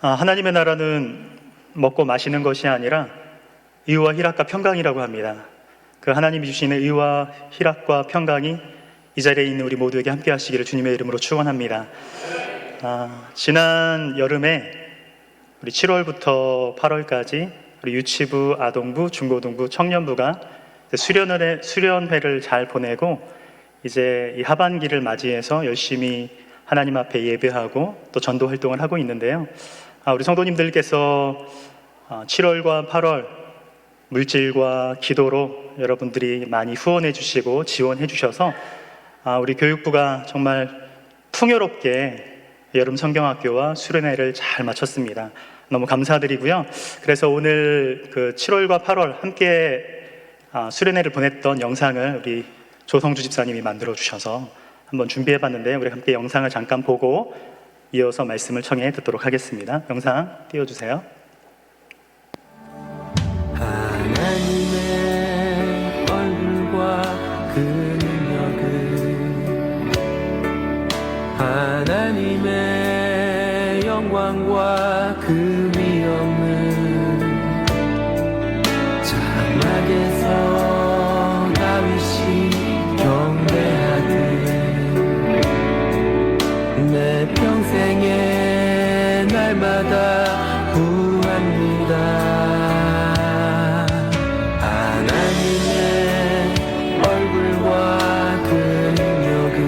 하나님의 나라는 먹고 마시는 것이 아니라 의와 희락과 평강이라고 합니다. 그 하나님이 주시는 의와 희락과 평강이 이 자리에 있는 우리 모두에게 함께 하시기를 주님의 이름으로 축원합니다. 지난 여름에 우리 7월부터 8월까지 우리 유치부, 아동부, 중고등부, 청년부가 수련회를 잘 보내고 이제 이 하반기를 맞이해서 열심히 하나님 앞에 예배하고 또 전도 활동을 하고 있는데요. 우리 성도님들께서 7월과 8월 물질과 기도로 여러분들이 많이 후원해 주시고 지원해 주셔서 우리 교육부가 정말 풍요롭게 여름 성경학교와 수련회를 잘 마쳤습니다. 너무 감사드리고요. 그래서 오늘 그 7월과 8월 함께 수련회를 보냈던 영상을 우리 조성주 집사님이 만들어 주셔서 한번 준비해 봤는데요. 우리 함께 영상을 잠깐 보고 이어서 말씀을 청해 듣도록 하겠습니다. 영상 띄워주세요. 하나님의 얼굴과 그 능력은 하나님의 영광과 그 위엄은 자막에서 다윗이 경배하듯 내 평생의 날마다 구합니다. 하나님의 얼굴과 그 능력은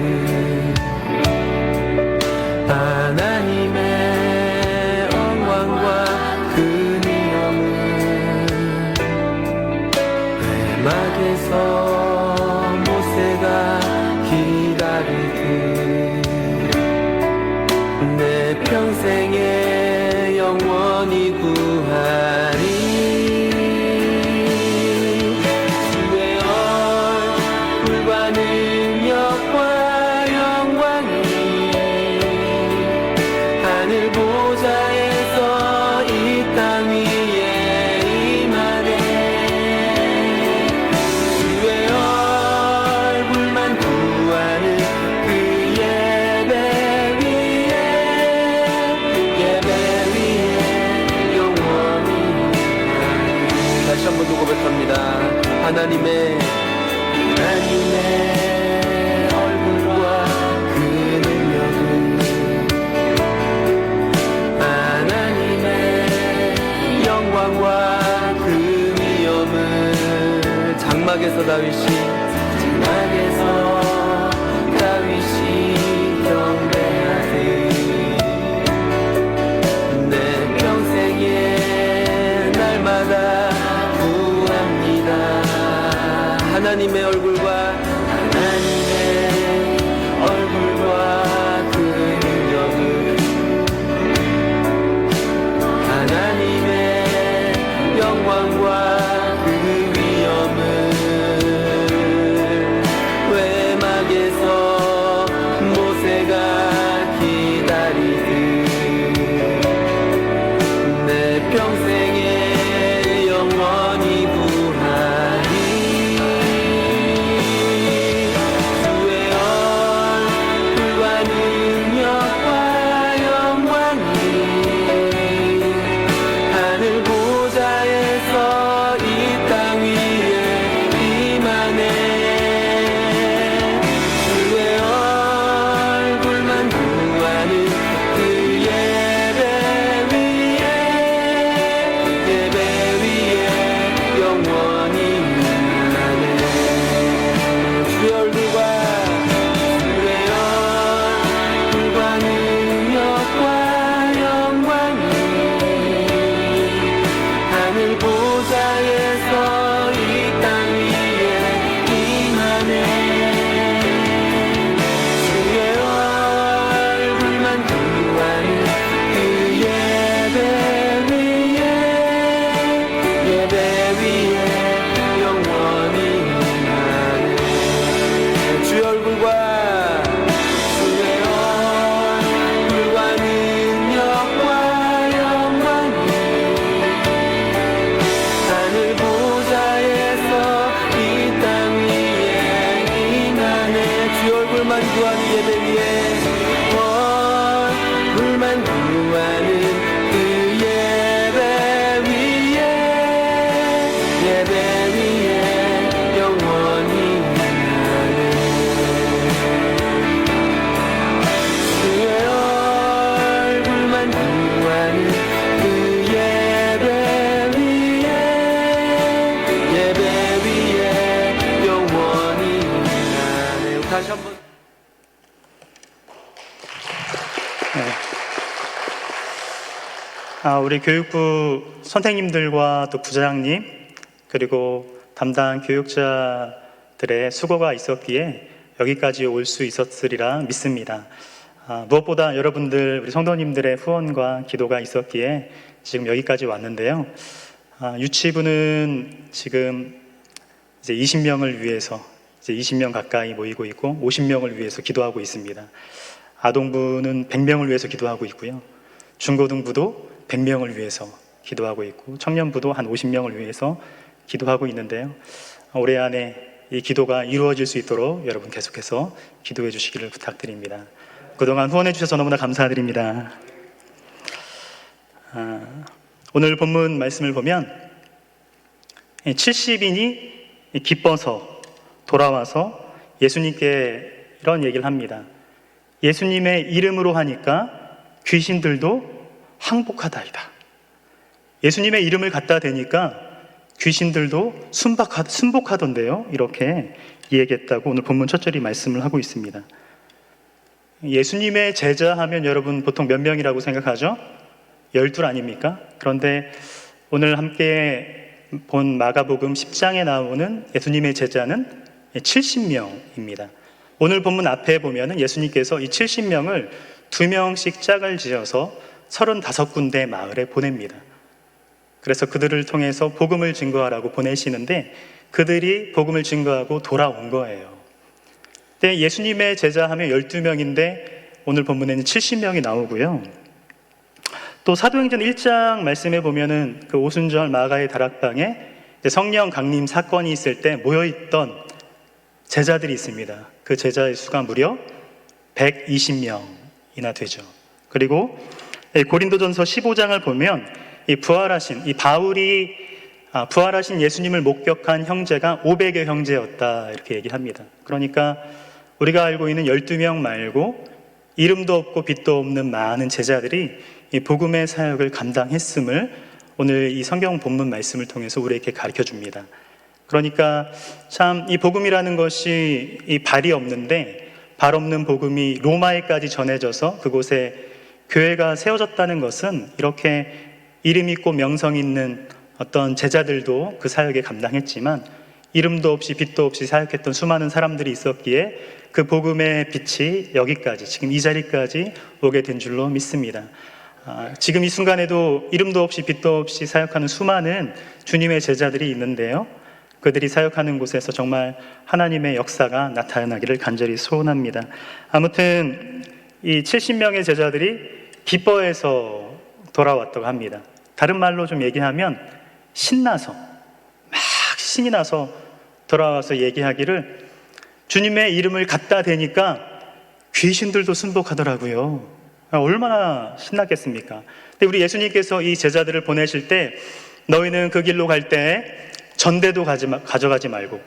하나님의 영광과 그 위엄은 외막에서 모세가 기다리듯 내 평생에 영원히 구하리. 주의 얼굴과 능력과 영광이 하늘 보좌에서 이 땅 위에 임하네. 주의 얼굴만 구하는 그 예배 위에 영원히. 다시 한 번 더 고백합니다. 하나님의 얼굴과 그 능력은 하나님의 영광과 그 위엄은 장막에서 다윗이 경배하듯 내 평생의 날마다 구합니다. 하나님의 얼굴과 그 능력은 하나님의 영광과 그 위엄은 우리 교육부 선생님들과 또 부장님 그리고 담당 교육자들의 수고가 있었기에 여기까지 올 수 있었으리라 믿습니다. 무엇보다 여러분들 우리 성도님들의 후원과 기도가 있었기에 지금 여기까지 왔는데요. 유치부는 지금 이제 20명을 위해서 이제 20명 가까이 모이고 있고 50명을 위해서 기도하고 있습니다. 아동부는 100명을 위해서 기도하고 있고요. 중고등부도 100명을 위해서 기도하고 있고 청년부도 한 50명을 위해서 기도하고 있는데요. 올해 안에 이 기도가 이루어질 수 있도록 여러분 계속해서 기도해 주시기를 부탁드립니다. 그동안 후원해 주셔서 너무나 감사드립니다. 오늘 본문 말씀을 보면 70인이 기뻐서 돌아와서 예수님께 이런 얘기를 합니다. 예수님의 이름으로 하니까 귀신들도 항복하다이다. 예수님의 이름을 갖다 대니까 귀신들도 순복하던데요. 이렇게 얘기했다고 오늘 본문 첫 절이 말씀을 하고 있습니다. 예수님의 제자 하면 여러분 보통 몇 명이라고 생각하죠? 12 아닙니까? 그런데 오늘 함께 본 마가복음 10장에 나오는 예수님의 제자는 70명입니다. 오늘 본문 앞에 보면은 예수님께서 이 70명을 2명씩 짝을 지어서 35군데 마을에 보냅니다. 그래서 그들을 통해서 복음을 증거하라고 보내시는데 그들이 복음을 증거하고 돌아온 거예요. 근데 예수님의 제자 하면 12명인데 오늘 본문에는 70명이 나오고요. 또 사도행전 1장 말씀에 보면은 그 오순절 마가의 다락방에 성령 강림 사건이 있을 때 모여있던 제자들이 있습니다. 그 제자의 수가 무려 120명이나 되죠. 그리고 고린도전서 15장을 보면 이 바울이 부활하신 예수님을 목격한 형제가 500여 형제였다 이렇게 얘기합니다. 그러니까 우리가 알고 있는 12명 말고 이름도 없고 빛도 없는 많은 제자들이 이 복음의 사역을 감당했음을 오늘 이 성경 본문 말씀을 통해서 우리에게 가르쳐 줍니다. 그러니까 참 이 복음이라는 것이 이 발이 없는데 발 없는 복음이 로마에까지 전해져서 그곳에 교회가 세워졌다는 것은 이렇게 이름 있고 명성 있는 어떤 제자들도 그 사역에 감당했지만 이름도 없이 빛도 없이 사역했던 수많은 사람들이 있었기에 그 복음의 빛이 여기까지 지금 이 자리까지 오게 된 줄로 믿습니다. 지금 이 순간에도 이름도 없이 빛도 없이 사역하는 수많은 주님의 제자들이 있는데요. 그들이 사역하는 곳에서 정말 하나님의 역사가 나타나기를 간절히 소원합니다. 아무튼 이 70명의 제자들이 기뻐해서 돌아왔다고 합니다. 다른 말로 좀 얘기하면 신나서 막 신이 나서 돌아와서 얘기하기를 주님의 이름을 갖다 대니까 귀신들도 순복하더라고요. 얼마나 신났겠습니까? 근데 우리 예수님께서 이 제자들을 보내실 때 너희는 그 길로 갈 때 전대도 가져가지 말고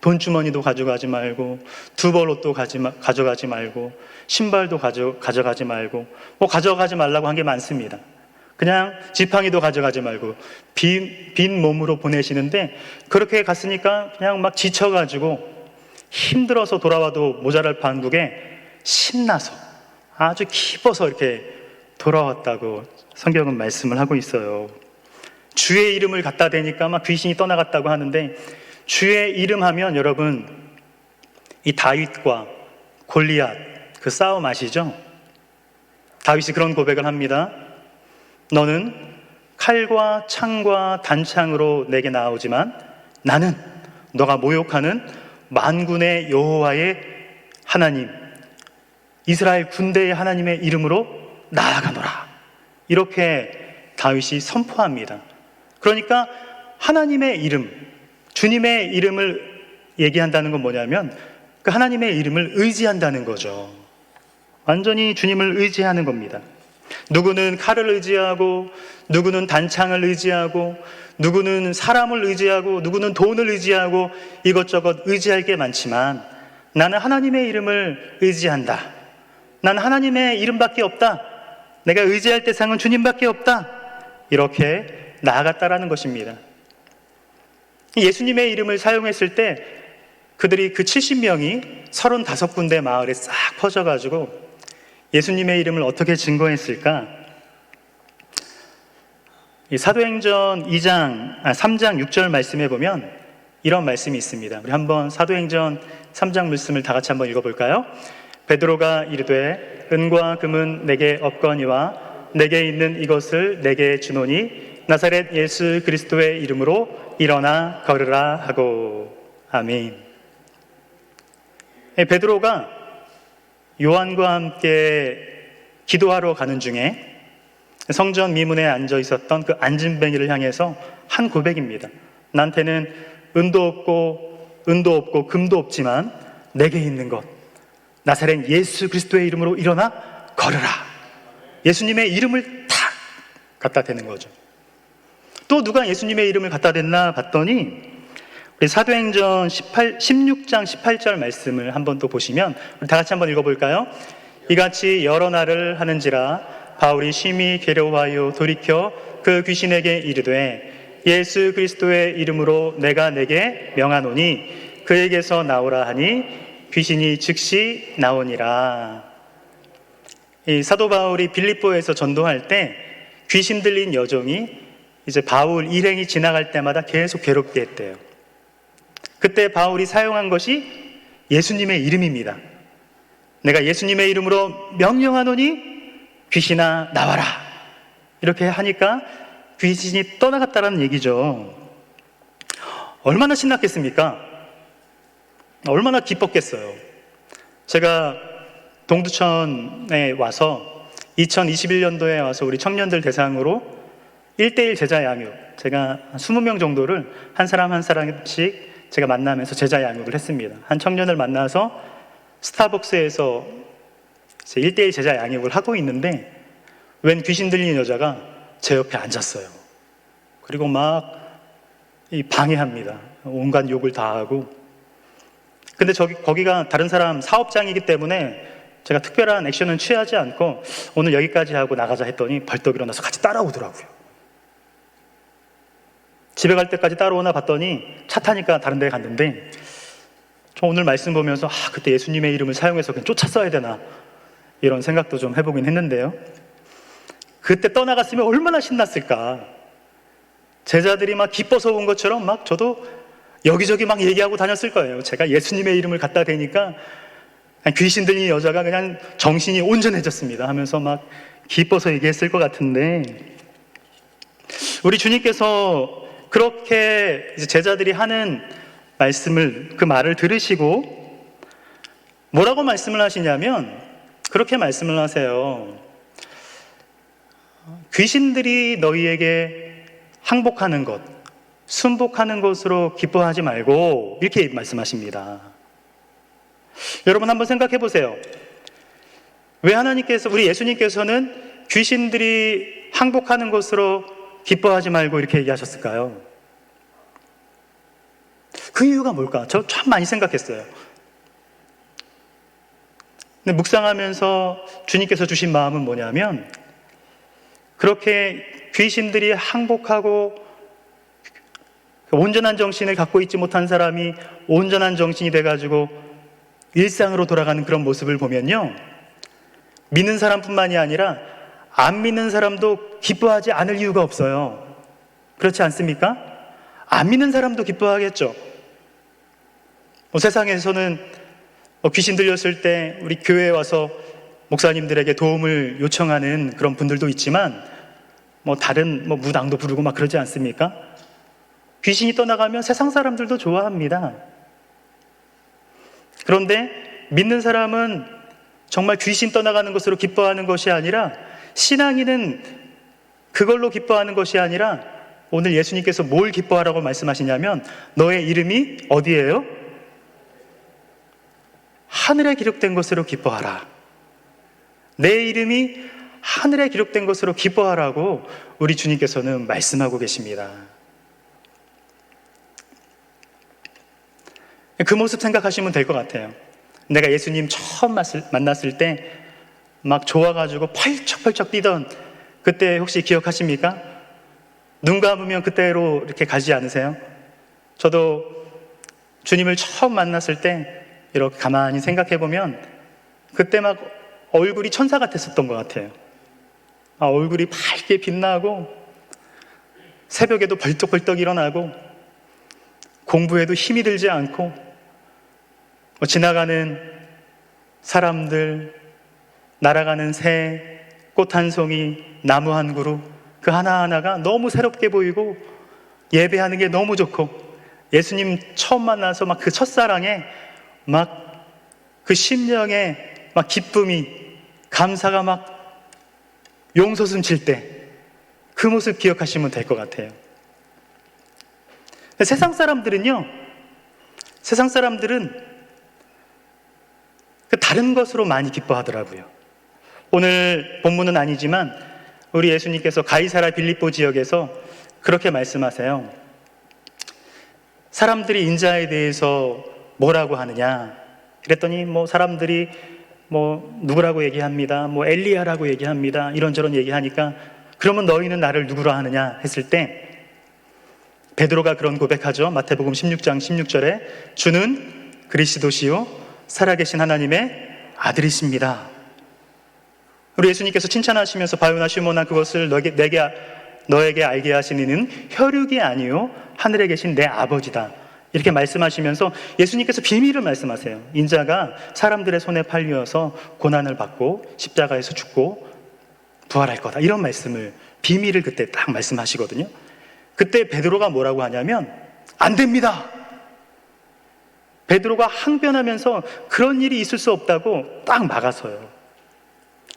돈주머니도 가져가지 말고 두벌옷도 가져가지 말고 신발도 가져가지 말고 뭐 가져가지 말라고 한 게 많습니다. 그냥 지팡이도 가져가지 말고 빈 몸으로 보내시는데 그렇게 갔으니까 그냥 막 지쳐가지고 힘들어서 돌아와도 모자랄 판국에 신나서 아주 기뻐서 이렇게 돌아왔다고 성경은 말씀을 하고 있어요. 주의 이름을 갖다 대니까 막 귀신이 떠나갔다고 하는데 주의 이름 하면 여러분 이 다윗과 골리앗 그 싸움 아시죠? 다윗이 그런 고백을 합니다. 너는 칼과 창과 단창으로 내게 나오지만 나는 너가 모욕하는 만군의 여호와의 하나님 이스라엘 군대의 하나님의 이름으로 나아가노라. 이렇게 다윗이 선포합니다. 그러니까 하나님의 이름, 주님의 이름을 얘기한다는 건 뭐냐면 그 하나님의 이름을 의지한다는 거죠. 완전히 주님을 의지하는 겁니다. 누구는 칼을 의지하고 누구는 단창을 의지하고 누구는 사람을 의지하고 누구는 돈을 의지하고 이것저것 의지할 게 많지만 나는 하나님의 이름을 의지한다. 나는 하나님의 이름밖에 없다. 내가 의지할 대상은 주님밖에 없다. 이렇게 나아갔다라는 것입니다. 예수님의 이름을 사용했을 때 그들이 그 70명이 35군데 마을에 싹 퍼져가지고 예수님의 이름을 어떻게 증거했을까? 이 사도행전 3장 6절 말씀에 보면 이런 말씀이 있습니다. 우리 한번 사도행전 3장 말씀을 다 같이 한번 읽어볼까요? 베드로가 이르되 은과 금은 내게 없거니와 내게 있는 이것을 내게 주노니 나사렛 예수 그리스도의 이름으로 일어나 걸으라 하고. 아멘. 베드로가 요한과 함께 기도하러 가는 중에 성전 미문에 앉아 있었던 그 앉은뱅이를 향해서 한 고백입니다. 나한테는 은도 없고 금도 없지만 내게 있는 것, 나사렛 예수 그리스도의 이름으로 일어나 걸으라. 예수님의 이름을 탁 갖다 대는 거죠. 또 누가 예수님의 이름을 갖다 댔나 봤더니 우리 사도행전 16장 18절 말씀을 한번 또 보시면 우리 다 같이 한번 읽어볼까요? 이같이 여러 날을 하는지라 바울이 심히 괴로워하여 돌이켜 그 귀신에게 이르되 예수 그리스도의 이름으로 내가 내게 명하노니 그에게서 나오라 하니 귀신이 즉시 나오니라. 이 사도 바울이 빌립보에서 전도할 때 귀신 들린 여종이 이제 바울 일행이 지나갈 때마다 계속 괴롭게 했대요. 그때 바울이 사용한 것이 예수님의 이름입니다. 내가 예수님의 이름으로 명령하노니 귀신아 나와라. 이렇게 하니까 귀신이 떠나갔다는 얘기죠. 얼마나 신났겠습니까? 얼마나 기뻤겠어요. 제가 동두천에 와서 2021년도에 와서 우리 청년들 대상으로 1:1 제자 양육, 제가 20명 정도를 한 사람 한 사람씩 제가 만나면서 제자 양육을 했습니다. 한 청년을 만나서 스타벅스에서 1:1 제자 양육을 하고 있는데 웬 귀신 들린 여자가 제 옆에 앉았어요. 그리고 막 방해합니다. 온갖 욕을 다 하고. 근데 거기가 다른 사람 사업장이기 때문에 제가 특별한 액션은 취하지 않고 오늘 여기까지 하고 나가자 했더니 벌떡 일어나서 같이 따라오더라고요. 집에 갈 때까지 따라오나 봤더니 차 타니까 다른 데 갔는데 저 오늘 말씀 보면서 그때 예수님의 이름을 사용해서 그냥 쫓았어야 되나 이런 생각도 좀 해보긴 했는데요. 그때 떠나갔으면 얼마나 신났을까. 제자들이 막 기뻐서 온 것처럼 막 저도 여기저기 막 얘기하고 다녔을 거예요. 제가 예수님의 이름을 갖다 대니까 귀신 들린 여자가 그냥 정신이 온전해졌습니다 하면서 막 기뻐서 얘기했을 것 같은데, 우리 주님께서 그렇게 이제 제자들이 하는 말씀을, 그 말을 들으시고 뭐라고 말씀을 하시냐면 그렇게 말씀을 하세요. 귀신들이 너희에게 항복하는 것, 순복하는 것으로 기뻐하지 말고, 이렇게 말씀하십니다. 여러분 한번 생각해 보세요. 왜 우리 예수님께서는 귀신들이 항복하는 것으로 기뻐하지 말고 이렇게 얘기하셨을까요? 그 이유가 뭘까? 저 참 많이 생각했어요. 근데 묵상하면서 주님께서 주신 마음은 뭐냐면, 그렇게 귀신들이 항복하고 온전한 정신을 갖고 있지 못한 사람이 온전한 정신이 돼가지고 일상으로 돌아가는 그런 모습을 보면요, 믿는 사람뿐만이 아니라 안 믿는 사람도 기뻐하지 않을 이유가 없어요. 그렇지 않습니까? 안 믿는 사람도 기뻐하겠죠. 세상에서는 귀신 들렸을 때 우리 교회에 와서 목사님들에게 도움을 요청하는 그런 분들도 있지만 다른 무당도 부르고 막 그러지 않습니까? 귀신이 떠나가면 세상 사람들도 좋아합니다. 그런데 믿는 사람은 정말 귀신 떠나가는 것으로 기뻐하는 것이 아니라, 신앙인은 그걸로 기뻐하는 것이 아니라 오늘 예수님께서 뭘 기뻐하라고 말씀하시냐면, 너의 이름이 어디예요? 하늘에 기록된 것으로 기뻐하라. 내 이름이 하늘에 기록된 것으로 기뻐하라고 우리 주님께서는 말씀하고 계십니다. 그 모습 생각하시면 될 것 같아요. 내가 예수님 처음 만났을 때 막 좋아가지고 펄쩍펄쩍 뛰던 그때 혹시 기억하십니까? 눈 감으면 그때로 이렇게 가지 않으세요? 저도 주님을 처음 만났을 때 이렇게 가만히 생각해보면 그때 막 얼굴이 천사 같았었던 것 같아요. 얼굴이 밝게 빛나고 새벽에도 벌떡벌떡 일어나고 공부에도 힘이 들지 않고 지나가는 사람들, 날아가는 새, 꽃 한 송이, 나무 한 그루 그 하나하나가 너무 새롭게 보이고 예배하는 게 너무 좋고 예수님 처음 만나서 막 그 첫사랑에 막 그 심령에 막 기쁨이, 감사가 막 용솟음 칠 때 그 모습 기억하시면 될 것 같아요. 세상 사람들은 그 다른 것으로 많이 기뻐하더라고요. 오늘 본문은 아니지만 우리 예수님께서 가이사라 빌립보 지역에서 그렇게 말씀하세요. 사람들이 인자에 대해서 뭐라고 하느냐? 그랬더니 사람들이 누구라고 얘기합니다. 엘리야라고 얘기합니다. 이런저런 얘기하니까 그러면 너희는 나를 누구로 하느냐 했을 때 베드로가 그런 고백하죠. 마태복음 16장 16절에 주는 그리스도시요 살아계신 하나님의 아들이십니다. 우리 예수님께서 칭찬하시면서 바요나 시몬아 그것을 너에게 알게 하신 이는 혈육이 아니요 하늘에 계신 내 아버지다. 이렇게 말씀하시면서 예수님께서 비밀을 말씀하세요. 인자가 사람들의 손에 팔려서 고난을 받고 십자가에서 죽고 부활할 거다. 이런 말씀을, 비밀을 그때 딱 말씀하시거든요. 그때 베드로가 뭐라고 하냐면 안 됩니다. 베드로가 항변하면서 그런 일이 있을 수 없다고 딱 막아서요.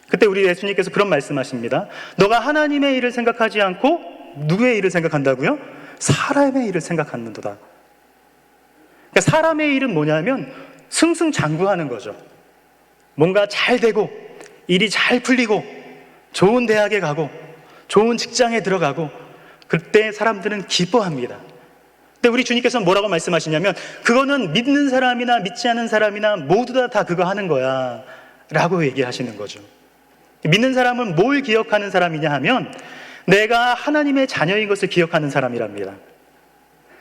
그때 우리 예수님께서 그런 말씀하십니다. 너가 하나님의 일을 생각하지 않고 누구의 일을 생각한다고요? 사람의 일을 생각하는도다. 그러니까 사람의 일은 뭐냐면 승승장구하는 거죠. 뭔가 잘 되고 일이 잘 풀리고 좋은 대학에 가고 좋은 직장에 들어가고 그때 사람들은 기뻐합니다. 근데 우리 주님께서는 뭐라고 말씀하시냐면 그거는 믿는 사람이나 믿지 않은 사람이나 모두 다 그거 하는 거야 라고 얘기하시는 거죠. 믿는 사람은 뭘 기억하는 사람이냐 하면 내가 하나님의 자녀인 것을 기억하는 사람이랍니다.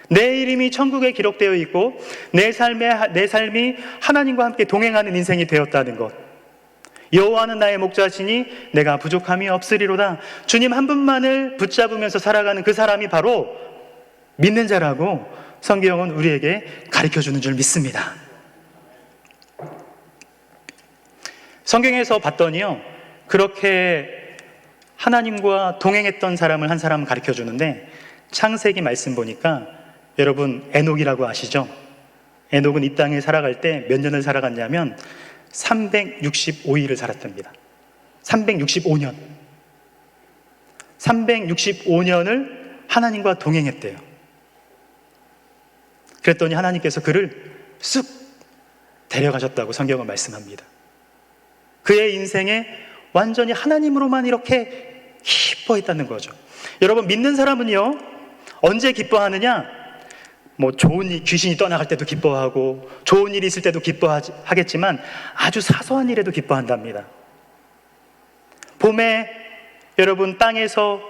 내 이름이 천국에 기록되어 있고 내 삶이 하나님과 함께 동행하는 인생이 되었다는 것. 여호와는 나의 목자시니 내가 부족함이 없으리로다. 주님 한 분만을 붙잡으면서 살아가는 그 사람이 바로 믿는 자라고 성경은 우리에게 가르쳐주는 줄 믿습니다. 성경에서 봤더니요, 그렇게 하나님과 동행했던 사람을 한 사람 가르쳐주는데 창세기 말씀 보니까 여러분 에녹이라고 아시죠? 에녹은 이 땅에 살아갈 때 몇 년을 살아갔냐면 365일을 살았답니다. 365년. 365년을 하나님과 동행했대요. 그랬더니 하나님께서 그를 쑥 데려가셨다고 성경은 말씀합니다. 그의 인생에 완전히 하나님으로만 이렇게 기뻐했다는 거죠. 여러분, 믿는 사람은요, 언제 기뻐하느냐? 좋은 일, 귀신이 떠나갈 때도 기뻐하고 좋은 일이 있을 때도 기뻐하겠지만 아주 사소한 일에도 기뻐한답니다. 봄에 여러분 땅에서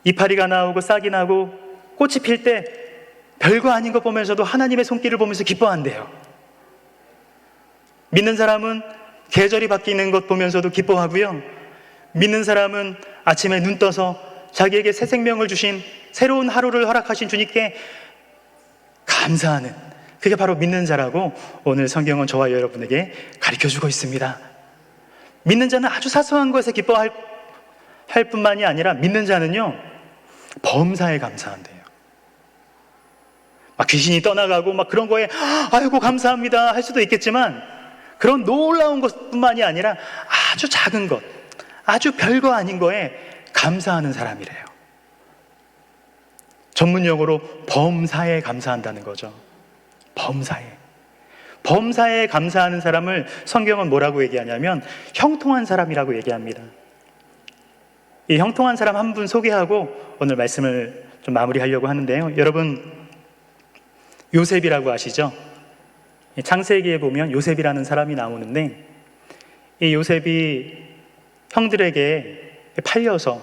이파리가 나오고 싹이 나고 꽃이 필 때 별거 아닌 거 보면서도 하나님의 손길을 보면서 기뻐한대요. 믿는 사람은 계절이 바뀌는 것 보면서도 기뻐하고요. 믿는 사람은 아침에 눈 떠서 자기에게 새 생명을 주신 새로운 하루를 허락하신 주님께 감사하는, 그게 바로 믿는 자라고 오늘 성경은 저와 여러분에게 가르쳐주고 있습니다. 믿는 자는 아주 사소한 것에 기뻐할 뿐만이 아니라 믿는 자는요, 범사에 감사한대요. 막 귀신이 떠나가고 막 그런 거에 아이고 감사합니다 할 수도 있겠지만 그런 놀라운 것뿐만이 아니라 아주 작은 것, 아주 별거 아닌 거에 감사하는 사람이래요. 전문용어로 범사에 감사한다는 거죠. 범사에 감사하는 사람을 성경은 뭐라고 얘기하냐면 형통한 사람이라고 얘기합니다. 이 형통한 사람 한 분 소개하고 오늘 말씀을 좀 마무리하려고 하는데요. 여러분, 요셉이라고 아시죠? 창세기에 보면 요셉이라는 사람이 나오는데 이 요셉이 형들에게 팔려서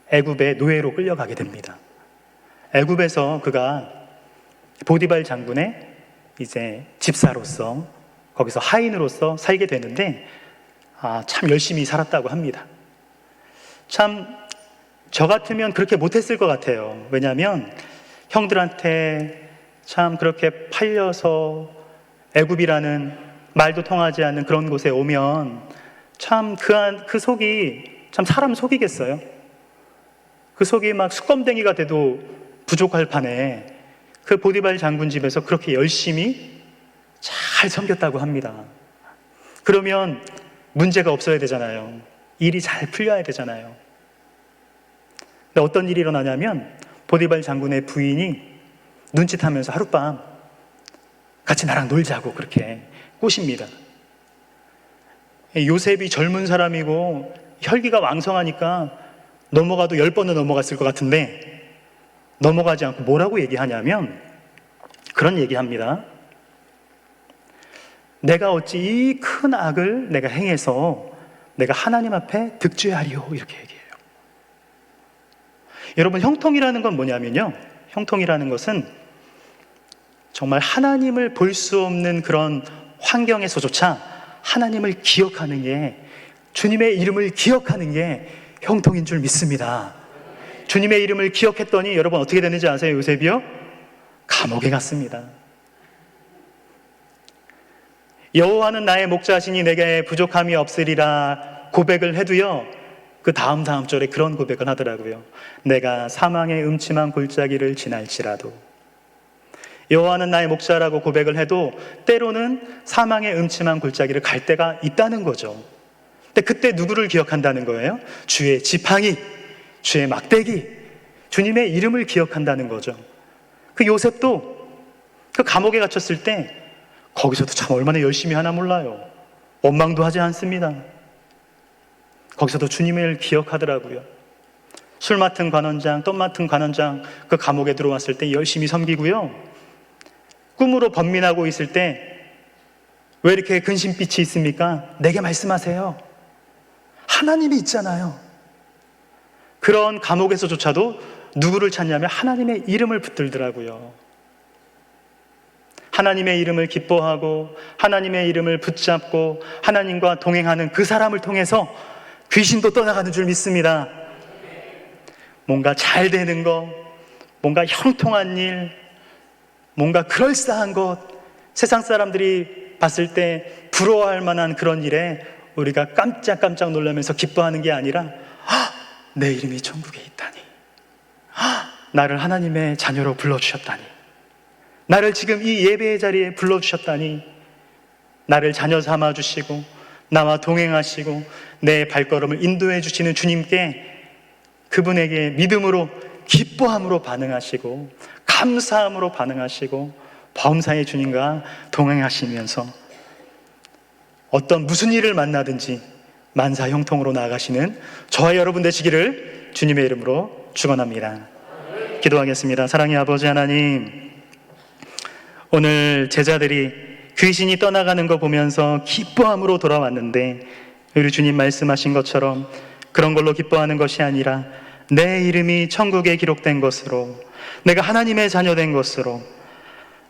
애굽의 노예로 끌려가게 됩니다. 애굽에서 그가 보디발 장군의 이제 집사로서 거기서 하인으로서 살게 되는데 참 열심히 살았다고 합니다. 참 저 같으면 그렇게 못했을 것 같아요. 왜냐하면 형들한테 참 그렇게 팔려서 애굽이라는 말도 통하지 않는 그런 곳에 오면 참 그 속이 참 사람 속이겠어요. 그 속이 막 수검댕이가 돼도 부족할 판에 그 보디발 장군 집에서 그렇게 열심히 잘 섬겼다고 합니다. 그러면 문제가 없어야 되잖아요. 일이 잘 풀려야 되잖아요. 근데 어떤 일이 일어나냐면 보디발 장군의 부인이 눈짓하면서 하룻밤 같이 나랑 놀자고 그렇게 꼬십니다. 요셉이 젊은 사람이고 혈기가 왕성하니까 넘어가도 10번은 넘어갔을 것 같은데 넘어가지 않고 뭐라고 얘기하냐면 그런 얘기합니다. 내가 어찌 이 큰 악을 내가 행해서 내가 하나님 앞에 득죄하리요, 이렇게 얘기해요. 여러분, 형통이라는 건 뭐냐면요, 형통이라는 것은 정말 하나님을 볼 수 없는 그런 환경에서조차 하나님을 기억하는 게, 주님의 이름을 기억하는 게 형통인 줄 믿습니다. 주님의 이름을 기억했더니 여러분 어떻게 되는지 아세요? 요셉이요? 감옥에 갔습니다. 여호와는 나의 목자시니 내게 부족함이 없으리라 고백을 해도요, 그 다음 절에 그런 고백을 하더라고요. 내가 사망의 음침한 골짜기를 지날지라도. 여호와는 나의 목자라고 고백을 해도 때로는 사망의 음침한 골짜기를 갈 때가 있다는 거죠. 근데 그때 누구를 기억한다는 거예요? 주의 지팡이, 주의 막대기, 주님의 이름을 기억한다는 거죠. 그 요셉도 그 감옥에 갇혔을 때 거기서도 참 얼마나 열심히 하나 몰라요. 원망도 하지 않습니다. 거기서도 주님을 기억하더라고요. 술 맡은 관원장, 떡 맡은 관원장 그 감옥에 들어왔을 때 열심히 섬기고요. 꿈으로 번민하고 있을 때 왜 이렇게 근심빛이 있습니까? 내게 말씀하세요. 하나님이 있잖아요. 그런 감옥에서조차도 누구를 찾냐면 하나님의 이름을 붙들더라고요. 하나님의 이름을 기뻐하고 하나님의 이름을 붙잡고 하나님과 동행하는 그 사람을 통해서 귀신도 떠나가는 줄 믿습니다. 뭔가 잘 되는 것, 뭔가 형통한 일, 뭔가 그럴싸한 것, 세상 사람들이 봤을 때 부러워할 만한 그런 일에 우리가 깜짝깜짝 놀라면서 기뻐하는 게 아니라 내 이름이 천국에 있다니, 나를 하나님의 자녀로 불러주셨다니, 나를 지금 이 예배의 자리에 불러주셨다니, 나를 자녀 삼아주시고 나와 동행하시고 내 발걸음을 인도해 주시는 주님께, 그분에게 믿음으로 기뻐함으로 반응하시고 감사함으로 반응하시고 범사의 주님과 동행하시면서 어떤 무슨 일을 만나든지 만사 형통으로 나아가시는 저와 여러분 되시기를 주님의 이름으로 축원합니다. 기도하겠습니다. 사랑의 아버지 하나님, 오늘 제자들이 귀신이 떠나가는 거 보면서 기뻐함으로 돌아왔는데 우리 주님 말씀하신 것처럼 그런 걸로 기뻐하는 것이 아니라 내 이름이 천국에 기록된 것으로, 내가 하나님의 자녀 된 것으로,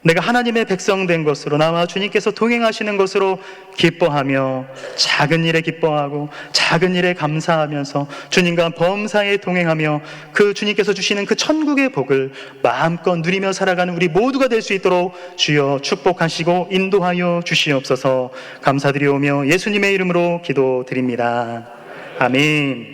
내가 하나님의 백성 된 것으로, 나와 주님께서 동행하시는 것으로 기뻐하며 작은 일에 기뻐하고 작은 일에 감사하면서 주님과 범사에 동행하며 그 주님께서 주시는 그 천국의 복을 마음껏 누리며 살아가는 우리 모두가 될 수 있도록 주여 축복하시고 인도하여 주시옵소서. 감사드리오며 예수님의 이름으로 기도드립니다. 아멘.